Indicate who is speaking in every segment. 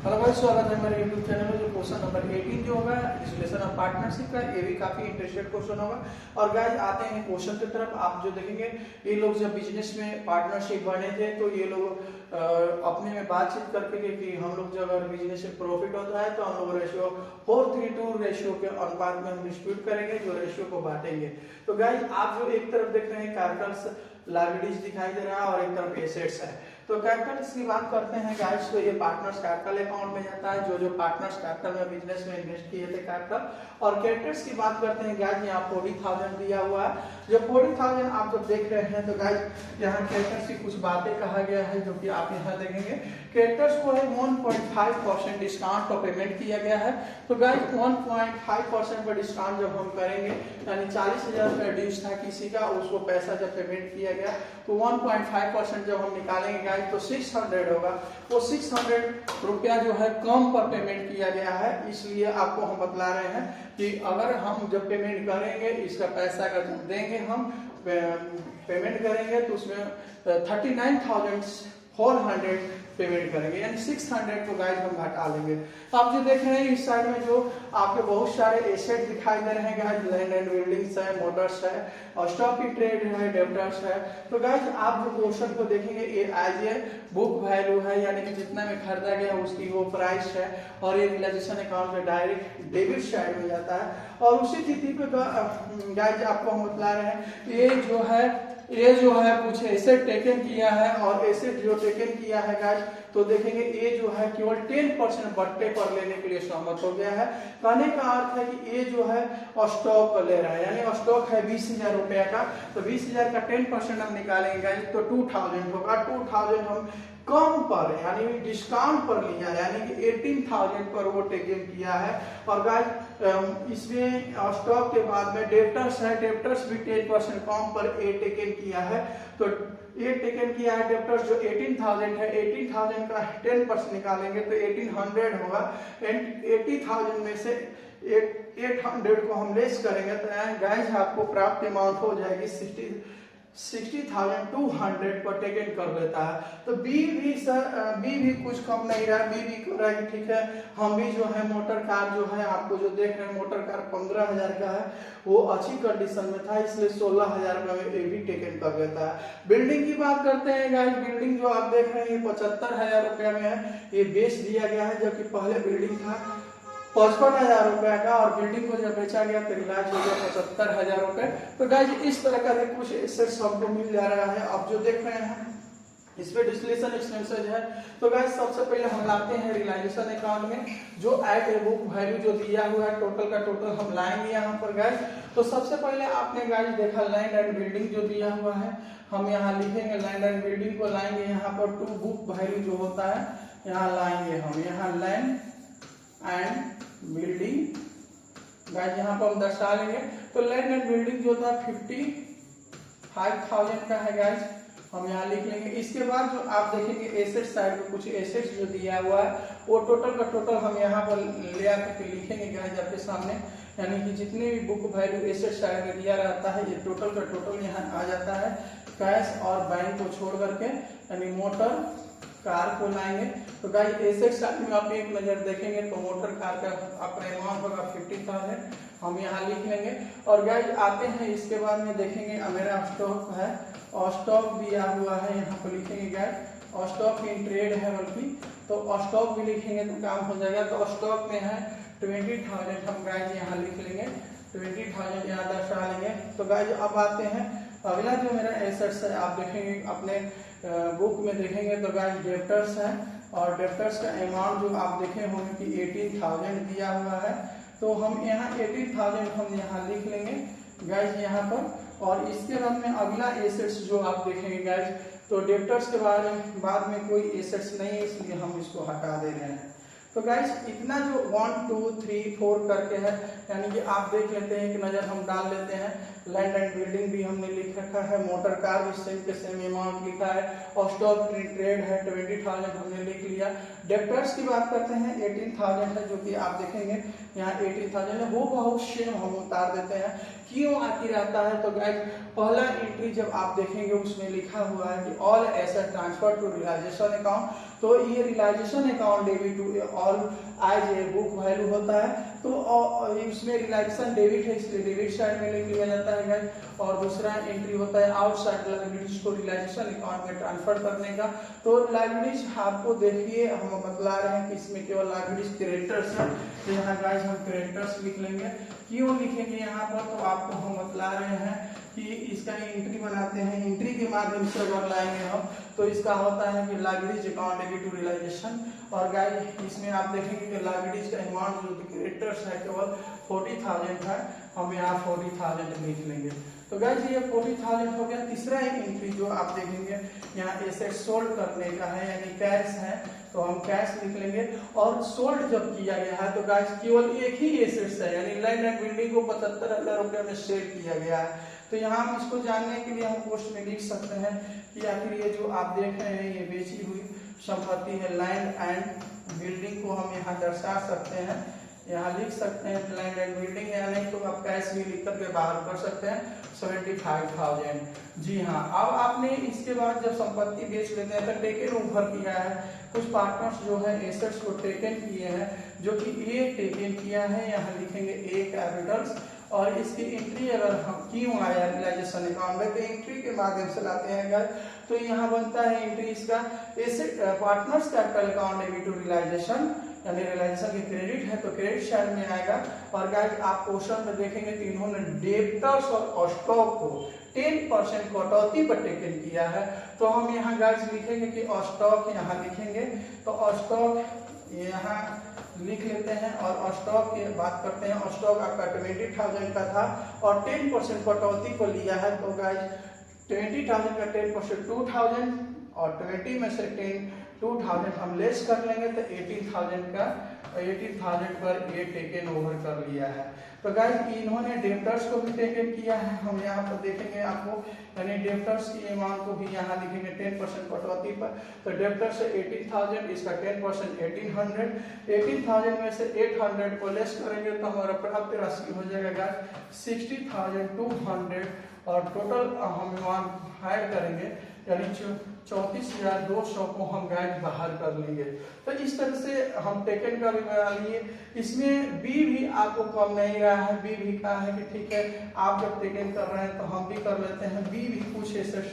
Speaker 1: Hello भाई, स्वागत है मेरे यूट्यूब चैनल में। जो क्वेश्चन नंबर 18 जो होगा रिलेशन ऑफ पार्टनरशिप का, ये भी काफी इंटरेस्टेड क्वेश्चन होगा। और गाइस आते हैं क्वेश्चन की तरफ। आप जो देखेंगे, ये लोग जब बिजनेस में पार्टनरशिप बने थे तो ये लोग अपने में बातचीत करके कि हम लोग जब अगर बिजनेस में प्रॉफिट होता है तो हम लोग रेशियो 4:3 रेशियो के अनुपात में हम डिस्ट्रीब्यूट करेंगे, जो रेशियो को बांटेंगे। तो गाइस आप जो एक तरफ देख रहे हैं कैपिटल्स लायबिलिटीज दिखाई दे रहा है और एक तरफ एसेट्स है। तो कैपिटल्स की बात करते हैं गाइस, तो ये पार्टनर्स कैपिटल अकाउंट में जाता है, जो पार्टनर्स कैपिटल में बिजनेस में इन्वेस्ट किए थे कैपिटल। और क्रेडिटर्स की बात करते हैं गाइस, यहाँ 40,000 दिया हुआ है। जो 40,000 आप जब देख रहे हैं तो गाइस यहाँ क्रेडिटर्स की कुछ बातें कहा गया है, जो कि आप यहाँ देखेंगे। क्रेडिटर्स को 1.5% डिस्काउंट पर पेमेंट किया गया है। तो गाइस 1.5% पर डिस्काउंट जब हम करेंगे, यानी 40,000 रुपया ड्यूज था किसी का, उसको पैसा जब पेमेंट किया गया तो 1.5% जब हम निकालेंगे गाइस तो 600 होगा। वो 600 रुपया जो है कम पर पेमेंट किया गया है। इसलिए आपको हम बतला रहे हैं कि अगर हम जब पेमेंट करेंगे, इसका पैसा अगर जब देंगे, हम पेमेंट करेंगे तो उसमें 39,400 पेमेंट करेंगे, यानी 600 को गाइस हम घटा लेंगे। आप जो देख रहे हैं इस साइड में जो आपके बहुत सारे एसेट दिखाई दे रहे हैं गाइस, लैंड एंड बिल्डिंग्स है, मोटर्स है और स्टॉक की ट्रेड है, डेब्टर्स है। तो गाइस आप जो क्वेश्चन को देखेंगे, ये एज ए बुक वैल्यू है, यानी कि जितना में खरीदा गया उसकी वो प्राइस है। और ये रियलाइजेशन अकाउंट में डायरेक्ट डेबिट साइड में जाता है। और उसी स्थिति पे गाइस आपको हम बतला रहे हैं, ये जो है कुछ एसेट टेकन किया है, और एसेट जो टेकन किया है गाइस तो देखेंगे ये जो है केवल 10% बट्टे पर लेने के लिए सहमत हो गया है। कहने का अर्थ है कि ये जो है स्टॉक ले रहा है, यानी स्टॉक है 20,000 रुपया का, तो 20,000 का 10% हम निकालेंगे गाइस तो 2,000 होगा। 2,000 हम कम पर यानी डिस्काउंट पर लिया, यानी कि 18,000 पर वो टेकन किया है। और गाइस इसमें स्टॉक के बाद में डेब्टर्स है, डेब्टर्स भी 10% कम पर ए टेकन किया है। तो ये टेकन किया है डेब्टर्स जो 18,000 है, 18,000 का 10% निकालेंगे तो 1800 होगा। 80,000 में से 800 को हम लेस करेंगे तो गाइस आपको प्राप्त अमाउंट हो जाएगी 60,200 पर टेकन कर लेता है। तो बी भी कुछ कम नहीं रहा, बी भी कर रहा है कि ठीक है, हम भी जो है मोटर कार जो है आपको जो देख रहे हैं मोटर कार 15,000 का है, वो अच्छी कंडीशन में था, इसलिए 16,000 में ये भी टेकन कर लेता है। बिल्डिंग की बात करते हैं गाइस, बिल्डिंग जो आप देख रहे हैं 75,000 रुपया में है, ये बेच दिया गया है, जबकि पहले बिल्डिंग था 55,000 रुपया का, और बिल्डिंग को जब बेचा गया तो रिलायंस हो गया 75,000 रुपए। तो गाइस इस तरह का कुछ एसेट्स हमको मिल जा रहा है। अब जो देख रहे हैं इसमें डिस्टिलेशन एक्सपेंसेस है। तो गाइस सबसे पहले हम लाते हैं रियलाइजेशन अकाउंट में, जो एट ए बुक वैल्यू जो दिया हुआ है टोटल का टोटल हम लाएंगे यहाँ पर गाइस। तो सबसे पहले आपने गाइस देखा लैंड एंड बिल्डिंग जो दिया हुआ है, हम यहाँ लिखेंगे लैंड एंड बिल्डिंग को लाएंगे यहाँ पर टू बुक वैल्यू जो होता है यहाँ लाएंगे हम, यहाँ लैंड एंड बिल्डिंग गाइस यहाँ पर हम दर्शा लेंगे। तो लैंड एंड बिल्डिंग जो था 55,000 का है गाइस, हम यहाँ लिख लेंगे। इसके बाद जो आप देखेंगे एसेट साइड में कुछ एसेट्स जो दिया हुआ है, वो टोटल का टोटल हम यहाँ पर ले आकर लिखेंगे गाइस आपके सामने, यानी कि जितने भी बुक वैल्यू एसेट साइड में दिया रहता है, ये टोटल का टोटल यहाँ आ जाता है। कैश और बैंक को छोड़ करके, यानी मोटर कार को लाएंगे। तो गाइस एसेट साइड में आप एक नजर देखेंगे तो मोटर कार का अपना अमाउंट होगा 50,000, हम यहाँ लिख लेंगे। और गाइस आते हैं इसके बाद में देखेंगे मेरा स्टॉक है, और स्टॉक दिया हुआ है, यहाँ पर लिखेंगे गाइस, और स्टॉक इन ट्रेड है बल्कि, तो स्टॉक भी लिखेंगे तो काम हो जाएगा। तो स्टॉक में है 20,000, हम गाइस यहाँ लिख लेंगे 20,000 यहाँ दर्शा लेंगे। तो गाइस अब आते हैं अगला जो मेरा एसेट्स है, आप देखेंगे अपने बुक में देखेंगे तो गाइस डेब्टर्स है, और डेब्टर्स का अमाउंट जो आप देखे होंगे कि 18,000 दिया हुआ है। तो हम यहाँ 18,000 हम यहाँ लिख लेंगे गाइस यहाँ पर। और इसके बाद में अगला एसेट्स जो आप देखेंगे गाइस, तो डेब्टर्स के बाद में कोई एसेट्स नहीं है, इसलिए हम इसको हटा दे रहे हैं। तो गाइस इतना जो 1 2 3 4 करके है, यानी कि आप देख लेते हैं कि नजर हम डाल लेते हैं। लैंड एंड बिल्डिंग भी हमने लिख रखा है, मोटर कार भी सेम के सेम अमाउंट लिखा है, और स्टॉक ट्रेड है 20,000 हमने लिख लिया। डेब्टर्स की बात करते हैं 18,000 है, जो कि आप देखेंगे यहाँ 18,000 है, वो बहुत सेम हम उतार देते हैं। क्यों आती रहता है, तो गाइस पहला एंट्री जब आप देखेंगे उसमें लिखा हुआ है कि all asset transfer to realisation account, तो ये realisation account debit to all as a book value होता है। तो इसमें रियलाइजेशन डेबिट है इसलिए डेबिट साइड में लिख लिया जाता है गाइस। और दूसरा एंट्री होता है आउटसाइड लायबिलिटीज को रियलाइजेशन अकाउंट में ट्रांसफर करने का। तो लायबिलिटीज आपको देखिए हम बतला रहे हैं कि इसमें केवल लायबिलिटीज क्रेडिटर्स है, तो यहाँ गाइस हम क्रेडिटर्स लिख लेंगे। क्यों लिखेंगे यहाँ पर, तो आपको हम बतला रहे हैं कि इसका एंट्री बनाते हैं, एंट्री के माध्यम से अगर लाएंगे हम तो इसका होता है कि liabilities account debit to realisation. और गाइस इसमें आप देखेंगे कि लायबिलिटीज का अमाउंट जो क्रेडिटर्स है केवल 40,000 है, हम यहाँ 40,000 लिख लेंगे। तो गाइस ये 40,000 हो गया। तीसरा एंट्री जो आप देखेंगे यहाँ एसेट सोल्ड करने का है यानी कैश है, तो हम कैश लिख लेंगे। और सोल्ड जब किया गया है तो गाइस केवल एक ही एसेट्स है यानी लैंड एंड बिल्डिंग को 75,000 रुपये में सेल किया गया है। तो यहाँ हम इसको जानने के लिए हम पोस्ट में लिख सकते हैं कि आखिर ये जो आप देख रहे हैं ये बेची हुई संपत्ति है लैंड एंड बिल्डिंग को हम यहाँ दर्शा सकते हैं, यहाँ लिख सकते हैं लैंड एंड बिल्डिंग, या नहीं तो आप कैश भी लिख करके बाहर कर सकते हैं 75,000। जी हाँ, अब आपने इसके बाद जब संपत्ति बेच लेते हैं तो टेकन ओवर किया है, कुछ पार्टनर्स जो है एसेट्स को टेकन किए हैं, जो कि ए टेकन किया है, यहाँ लिखेंगे ए कैपिटल्स। और इसकी एंट्री अगर हम क्यों आया रियलाइजेशन अकाउंट में तो एंट्री के माध्यम से लाते हैं गाइस। तो यहाँ बनता है एंट्री इसका asset partners capital account debit to realisation, यानी रियलाइजेशन की क्रेडिट है तो क्रेडिट साइड में आएगा। और गाइस आप क्वेश्चन में देखेंगे कि इन्होंने डेब्टर्स और स्टॉक को 10% कटौती पर टेकन किया है, तो हम यहाँ गाइस लिखेंगे कि स्टॉक यहाँ लिखेंगे, तो स्टॉक यहाँ लिख लेते हैं। और स्टॉक की बात करते हैं, स्टॉक आपका 20,000 का था और 10% कटौती को लिया है, तो गाइस 20,000 का 10% 2,000 और 20 में से 2,000 हम लेस कर लेंगे तो 18,000 पर ये टेकन ओवर कर लिया है। तो गाइस इन्होंने डेब्टर्स को भी टेकन किया है, हम यहाँ पर देखेंगे आपको, यानी डेब्टर्स की अमाउंट को भी यहाँ लिखेंगे 10% कटौती पर। तो डेब्टर्स से 18,000, इसका 10% 1800, 18,000 में से 800 को लेस करेंगे तो हमारा प्राप्त राशि हो जाएगा गाइस 60,200 और टोटल हम अमाउंट ऐड करेंगे यानी 34,200 को हम गाइस बाहर कर लेंगे। तो इस तरह से हम टेकन का भी बना लिए। इसमें बी भी आपको कम नहीं रहा है, बी भी कहा है कि ठीक है आप जब टेकन कर रहे हैं तो हम भी कर लेते हैं। बी भी कुछ एसेट्स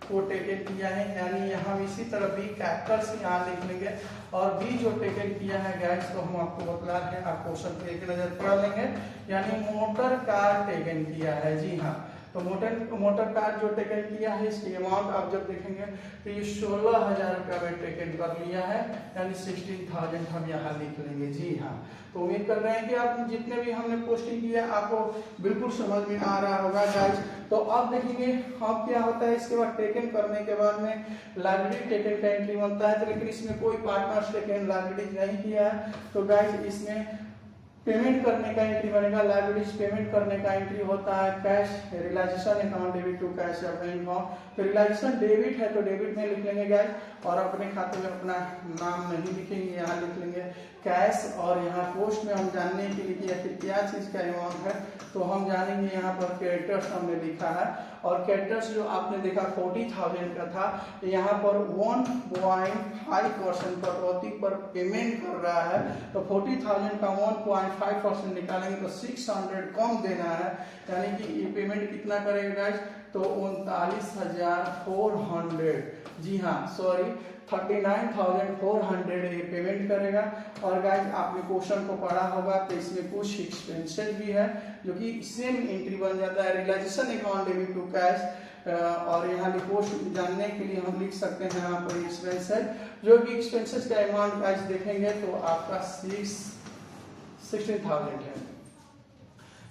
Speaker 1: को टेकन किया है, यानी यहाँ इसी तरह बी कैपिटल्स यहाँ लिख लेंगे। और बी जो टेकन किया है गाइस तो हम आपको बतला रहे हैं, आप क्वेश्चन पे एक नजर पढ़ लेंगे, यानी मोटर कार टेकन किया है। जी हाँ, तो मोटर कार जो टेकन किया है इसकी अमाउंट आप जब देखेंगे तो ये 16,000 रुपया में टेकन कर लिया है, यानी 16,000 हम यहाँ लिख लेंगे। जी हाँ, तो उम्मीद कर रहे हैं कि आप जितने भी हमने पोस्टिंग किया आपको बिल्कुल समझ में आ रहा होगा गाइस। तो अब देखेंगे अब क्या होता है, इसके बाद टेकन करने के बाद में लायबिलिटी टेकन का एंट्री बनता है, तो लेकिन इसमें कोई पार्टनर्स टेकन लायबिलिटी नहीं किया है, तो गाइस इसमें पेमेंट करने का एंट्री बनेगा। लायबिलिटीज पेमेंट करने का एंट्री होता है cash realisation account debit to cash या बैंक अकाउंट। तो रियलाइजेशन डेबिट है तो डेबिट में लिख लेंगे गाइस, और अपने खाते में अपना नाम नहीं लिखेंगे, यहाँ लिख लेंगे कैश। और यहाँ पोस्ट में हम जानने के लिए कि आखिर क्या चीज का अमाउंट है तो हम जानेंगे, यहाँ पर क्रेडिटर्स हमने लिखा है और क्रेडिटर्स जो आपने देखा 40,000 का था, यहाँ पर 1.5% कटौती पर पेमेंट कर रहा है, तो 40,000 का 1.5% निकालेंगे तो 600 कम देना है, यानी कि ये पेमेंट कितना करेगा गाइस, तो 39,400, जी हाँ सॉरी 39,400 ये पेमेंट करेगा। और गाइस आपने क्वेश्चन को पढ़ा होगा तो इसमें कुछ एक्सपेंसेस भी है जो कि सेम एंट्री बन जाता है realisation account debit to cash. और यहाँ पोस्ट जानने के लिए हम लिख सकते हैं यहाँ पर एक्सपेंसेस, जो कि एक्सपेंसेस का अमाउंट गाइस देखेंगे तो आपका 16,000 है।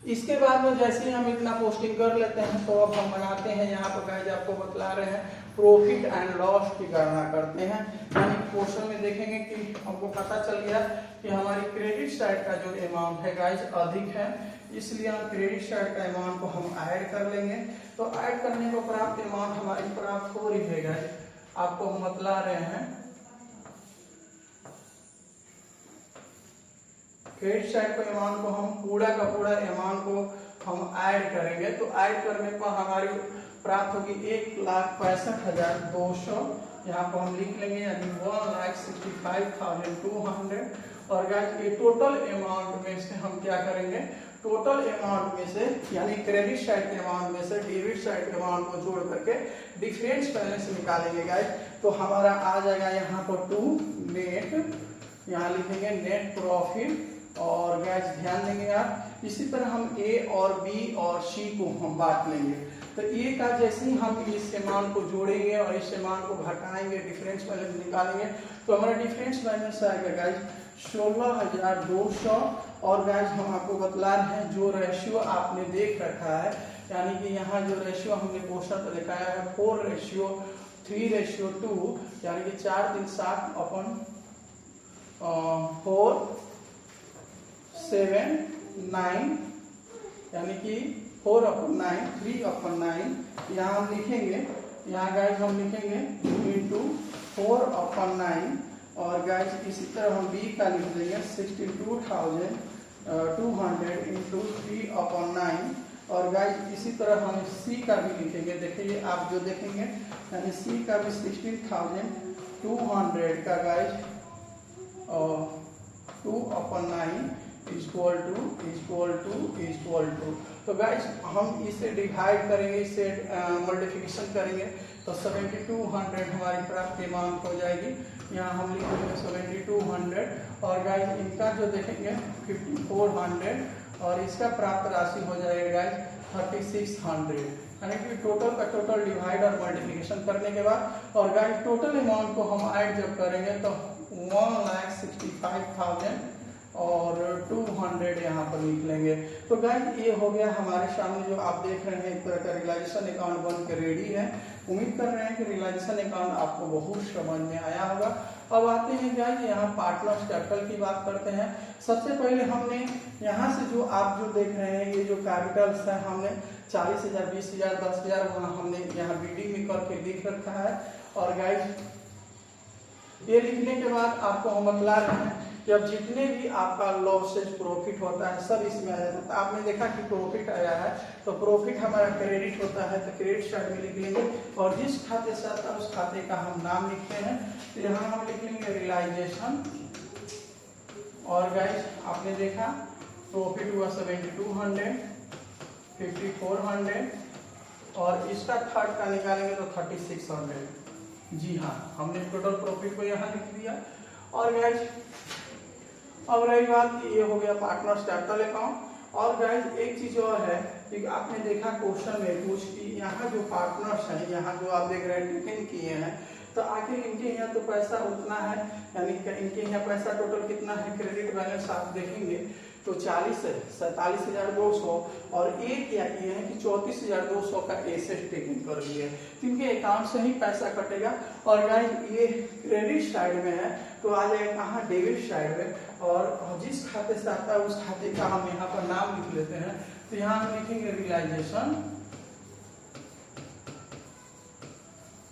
Speaker 1: इसके बाद में जैसे ही हम इतना पोस्टिंग कर लेते हैं तो अब हम बनाते हैं, यहाँ पर गाइस आपको बतला रहे हैं प्रॉफिट एंड लॉस की गणना करते हैं। यानी क्वेश्चन में देखेंगे कि हमको पता चल गया कि हमारी क्रेडिट साइड का जो अमाउंट है गाइस अधिक है, इसलिए हम क्रेडिट साइड का अमाउंट को हम ऐड कर लेंगे। तो ऐड करने को प्राप्त अमाउंट हमारी प्राप्त हो रही है गाइस, आपको हम बतला रहे हैं क्रेडिट साइड को अमाउंट को हम पूरा का पूरा अमाउंट को हम ऐड करेंगे। तो ऐड करने पर हमारी प्राप्त होगी 1,65,200 यहाँ पर हम लिख लेंगे यानी 1,65,200। और गाइस ये टोटल अमाउंट में से हम क्या करेंगे, टोटल अमाउंट में से यानी क्रेडिट साइड के अमाउंट में से डेबिट साइड के अमाउंट को जोड़ करके डिफरेंस बैलेंस निकालेंगे गाइस। तो हमारा आ जाएगा यहाँ पर 2 नेट, यहाँ लिखेंगे नेट प्रॉफिट। और गाइस ध्यान देंगे आप, इसी तरह हम ए और बी और सी को हम बांट लेंगे। तो ए का जैसे ही हम इस अमाउंट को जोड़ेंगे और इस अमाउंट को घटाएंगे, डिफरेंस बैलेंस निकालेंगे, तो हमारा डिफरेंस बैलेंस आएगा गाइस 16,200। और गाइस हम आपको बतला रहे हैं जो रेशियो आपने देख रखा है, यानी कि यहाँ जो रेशियो हमने क्वेश्चन पर दिखाया है 4:3:2, यानी कि 4 3 7 अपन 4 7 9, यानी कि 4/9 3/9 यहाँ हम लिखेंगे। यहाँ गाइस हम लिखेंगे इंटू 4/9। और गाइस इसी तरह हम बी का लिख देंगे 62,200 इंटू 3/9। और गाइस इसी तरह हम सी का भी लिखेंगे। देखिए आप जो देखेंगे यानी सी का भी 16,200 का गाइस 2/9 इक्वल टू। तो गाइस हम इसे डिवाइड करेंगे, इसे मल्टीप्लिकेशन करेंगे तो 7200 हमारी प्राप्त अमाउंट हो जाएगी। यहाँ हम लिखेंगे 7200। और गाइस इनका जो देखेंगे 5400 और इसका प्राप्त राशि हो जाएगा गाइस 3600। यानी कि टोटल का टोटल डिवाइड और मल्टीप्लिकेशन करने के बाद और गाइस टोटल अमाउंट को हम ऐड जब करेंगे तो 1,65,200 यहाँ पर लिख लेंगे। तो गाइस ये हो गया हमारे सामने जो आप देख रहे हैं एक तरह का रियलाइजेशन अकाउंट बन के रेडी है। उम्मीद कर रहे हैं कि रियलाइजेशन अकाउंट आपको बहुत समझ में आया होगा। अब आते हैं गाइस यहाँ पार्टनर्स कैपिटल की बात करते हैं। सबसे पहले हमने यहाँ से जो आप जो देख रहे हैं ये जो कैपिटल्स है हमने 40,000 20,000 10,000 वहाँ हमने यहाँ बीडिंग में करके लिख रखा है। और गाइस ये लिखने के बाद आपको हम बतला रहे हैं कि अब जितने भी आपका लॉसेज प्रॉफिट होता है सब इसमें आ जाता है। तो आपने देखा कि प्रॉफिट आया है तो प्रॉफिट हमारा क्रेडिट होता है तो क्रेडिट साइड में लिख लेंगे। और जिस खाते से आता है उस खाते का हम नाम लिखते हैं। तो यहाँ हम लिख लेंगे रियलाइजेशन। और गाइस आपने देखा प्रॉफिट हुआ 7200 5400 और इसका थर्ड का निकालेंगे तो 3600। जी हाँ, हमने टोटल प्रॉफिट को यहाँ लिख दिया। और गाइस अब रही बात ये हो गया पार्टनर्स कैपिटल अकाउंट। और गाइस एक चीज और है कि आपने देखा क्वेश्चन में कुछ कि यहाँ जो पार्टनर्स हैं, यहाँ जो आप देख रहे हैं टिकन किए हैं, तो आखिर इनके यहाँ तो पैसा उतना है, यानी कि इनके यहाँ पैसा टोटल कितना है, क्रेडिट बैलेंस आप देखेंगे तो 47,200 और एक क्या किए हैं कि 34,200 का एसेट टेकन कर लिए। इनके अकाउंट से ही पैसा कटेगा। और गाइस ये क्रेडिट साइड में है तो आ जाएगा कहाँ, डेबिट साइड में। और जिस खाते से आता है उस खाते का हम यहाँ पर नाम लिख लेते हैं। तो यहाँ हम लिखेंगे रियलाइजेशन।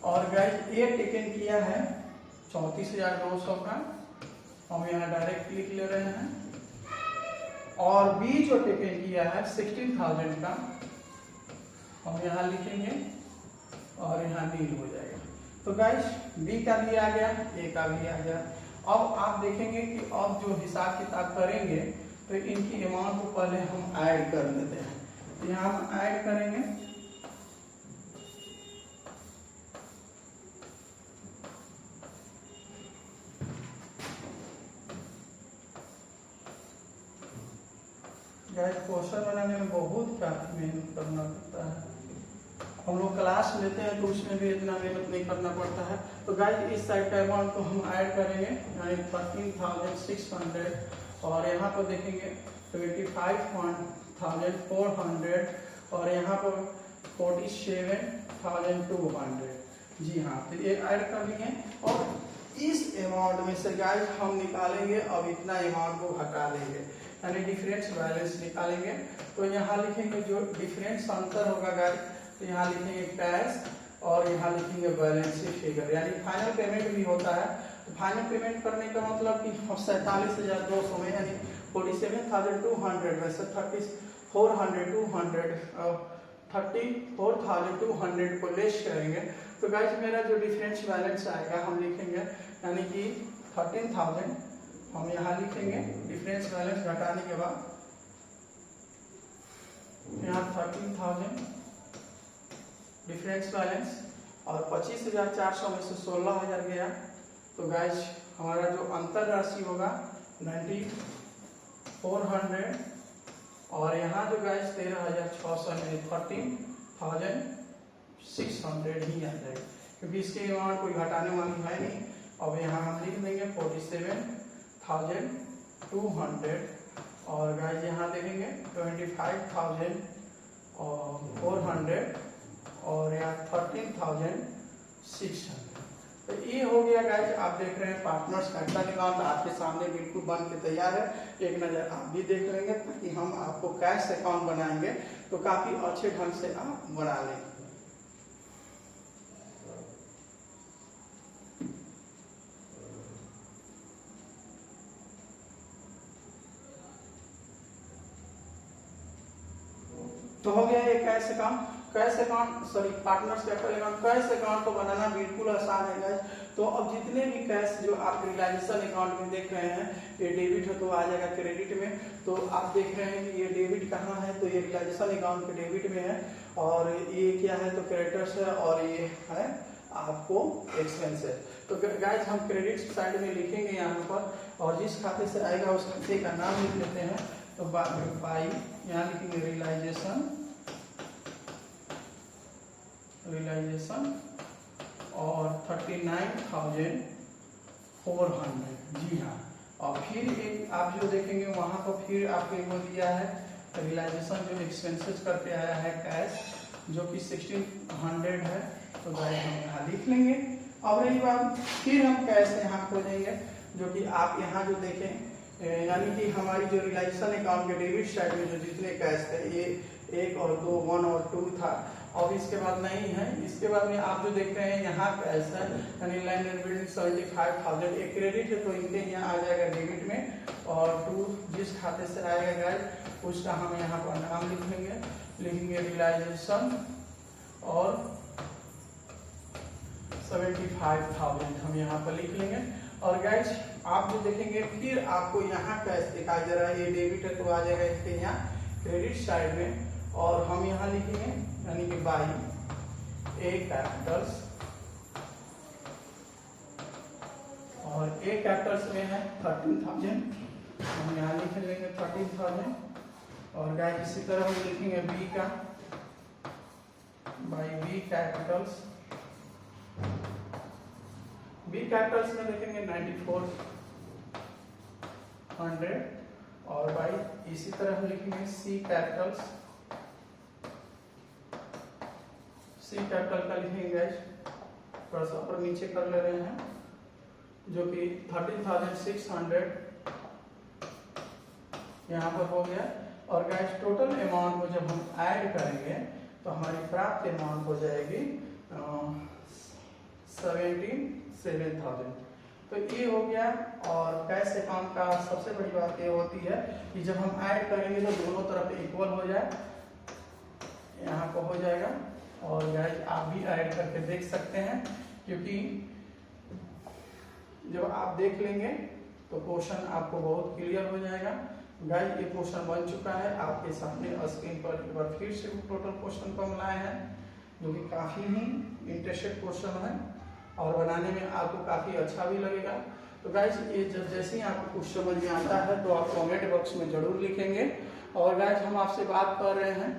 Speaker 1: और गाइस ये टेकन किया है 34,200 का, हम यहाँ डायरेक्ट लिख ले रहे हैं। और बी जो टेकन किया है 16,000 का हम यहाँ लिखेंगे और यहाँ नील हो जाएगा। तो गाइस बी का भी आ गया, ए का भी आ गया। अब आप देखेंगे कि अब जो हिसाब किताब करेंगे तो इनकी अमाउंट को पहले हम ऐड कर लेते हैं। तो यहाँ हम ऐड करेंगे क्वेश्चन बनाने में बहुत काफी मेहनत करना पड़ता है। हम लोग क्लास लेते हैं तो उसमें भी इतना मेहनत नहीं करना पड़ता है। तो गाइस इस साइड का अमाउंट को हम ऐड करेंगे यानी 13,600 और यहाँ पर देखेंगे 25,400 और यहाँ पर 47,200। जी हाँ, तो ये ऐड कर लिए। और इस अमाउंट में से गाइस हम निकालेंगे, अब इतना अमाउंट को हटा देंगे यानी डिफरेंस बैलेंस निकालेंगे। तो यहाँ लिखेंगे जो डिफरेंस अंतर होगा गाइस, तो यहाँ लिखेंगे कैश और यहाँ लिखेंगे बैलेंस शीट फिगर, यानी फाइनल पेमेंट भी होता है। तो फाइनल पेमेंट करने का मतलब कि 47,200 में यानी 47,200 में से 34,200 34,200 को लेस करेंगे तो गाइज मेरा जो डिफरेंस बैलेंस आएगा हम लिखेंगे, यानी कि 13,000 हम यहाँ लिखेंगे डिफरेंस बैलेंस घटाने के बाद, यहाँ 13,000 डिफरेंस बैलेंस और 25,400 में से 16,000 गया तो गाइज हमारा जो अंतर राशि होगा 9400 और यहाँ जो गाइज 13,600 में 13,600 ही आ जाएगा क्योंकि इसके अमाउंट कोई घटाने वाली है नहीं। अब यहाँ हम लिख देंगे 47,200 और गाइज यहाँ देखेंगे 25,400 और यहाँ 13,600। तो ये हो गया गाइज, आप देख रहे हैं पार्टनर्स कैपिटल अकाउंट आपके सामने बिल्कुल बन के तैयार है। एक नज़र आप भी देख लेंगे ताकि हम आपको कैश अकाउंट बनाएंगे तो काफ़ी अच्छे ढंग से आप बना लेंगे। तो हो गया ये cash account sorry partners capital account. Cash account को बनाना बिल्कुल आसान है गाइस। तो अब जितने भी कैश जो आप रियलाइजेशन अकाउंट में देख रहे हैं, ये डेबिट है तो आ जाएगा क्रेडिट में। तो आप देख रहे हैं कि ये डेबिट कहाँ है, तो ये रियलाइजेशन अकाउंट के डेबिट में है और ये क्या है तो क्रेडिटर्स है और ये है आपको एक्सपेंस है। तो गाइस हम क्रेडिट साइड में लिखेंगे यहाँ पर और जिस खाते से आएगा उस खाते का नाम लिख लेते हैं। तो बाई यहाँ लिखेंगे रियलाइजेशन और 39,400 जी हाँ। और फिर एक आप जो देखेंगे वहां पर फिर आपको एक दिया है रियलाइजेशन जो एक्सपेंसेस करके आया है कैश जो कि 1600 है। तो गाइस हम यहाँ लिख लेंगे। अब रही बात फिर हम कैश यहाँ खोजेंगे जो कि आप यहाँ जो देखें यानी कि हमारी जो रियलाइजेशन अकाउंट के डेबिट साइड में जो जितने कैश थे ये 1 और 2 1 और 2 था। अब इसके बाद नहीं है, इसके बाद में आप जो देख रहे हैं यहाँ कैश है यानी लैंड एंड बिल्डिंग 75,000 एक क्रेडिट है तो इनके यहाँ आ जाएगा डेबिट में और 2 जिस खाते से आएगा गाइस उसका हम यहाँ पर नाम लिखेंगे रियलाइजेशन और 75,000 हम यहाँ पर लिख लेंगे। और गाइस आप जो देखेंगे फिर आपको यहाँ कैश दिखाई दे रहा है, ये डेबिट है तो आ जाएगा इसके यहाँ क्रेडिट साइड में और हम यहाँ लिखेंगे यानी कि बाई ए कैपिटल्स और ए कैपिटल्स में है 13,000 हम यहाँ लिख लेंगे 13,000 और गाइस इसी तरह हम लिखेंगे बी का बाई बी कैपिटल्स में देखेंगे 9400 और बाई इसी तरह हम लिखेंगे सी कैपिटल का लिखेंगे गाइस थोड़ा सा ऊपर नीचे कर ले रहे हैं जो कि 13,600 यहाँ पर हो गया। और गाइस टोटल अमाउंट को जब हम ऐड करेंगे तो हमारी प्राप्त अमाउंट हो जाएगी 77,000। तो ये हो गया। और कैश अकाउंट का सबसे बड़ी बात ये होती है कि जब हम ऐड करेंगे तो दोनों तरफ इक्वल हो जाए, यहाँ पर हो जाएगा। और गाइस आप भी ऐड करके देख सकते हैं क्योंकि जब आप देख लेंगे तो क्वेश्चन आपको बहुत क्लियर हो जाएगा। गाइस ये क्वेश्चन बन चुका है आपके सामने स्क्रीन पर एक बार फिर से टोटल क्वेश्चन को हम लाए हैं जो कि काफ़ी ही इंटरेस्टेड क्वेश्चन है और बनाने में आपको काफ़ी अच्छा भी लगेगा। तो गाइस ये जैसे ही आपको कुछ समझ में आता है तो आप कमेंट बॉक्स में जरूर लिखेंगे। और गाइस हम आपसे बात कर रहे हैं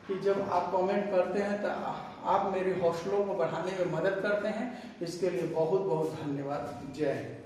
Speaker 1: कि जब आप कमेंट करते हैं तो आप मेरे हौसलों को बढ़ाने में मदद करते हैं, इसके लिए बहुत बहुत धन्यवाद। जय हिंद।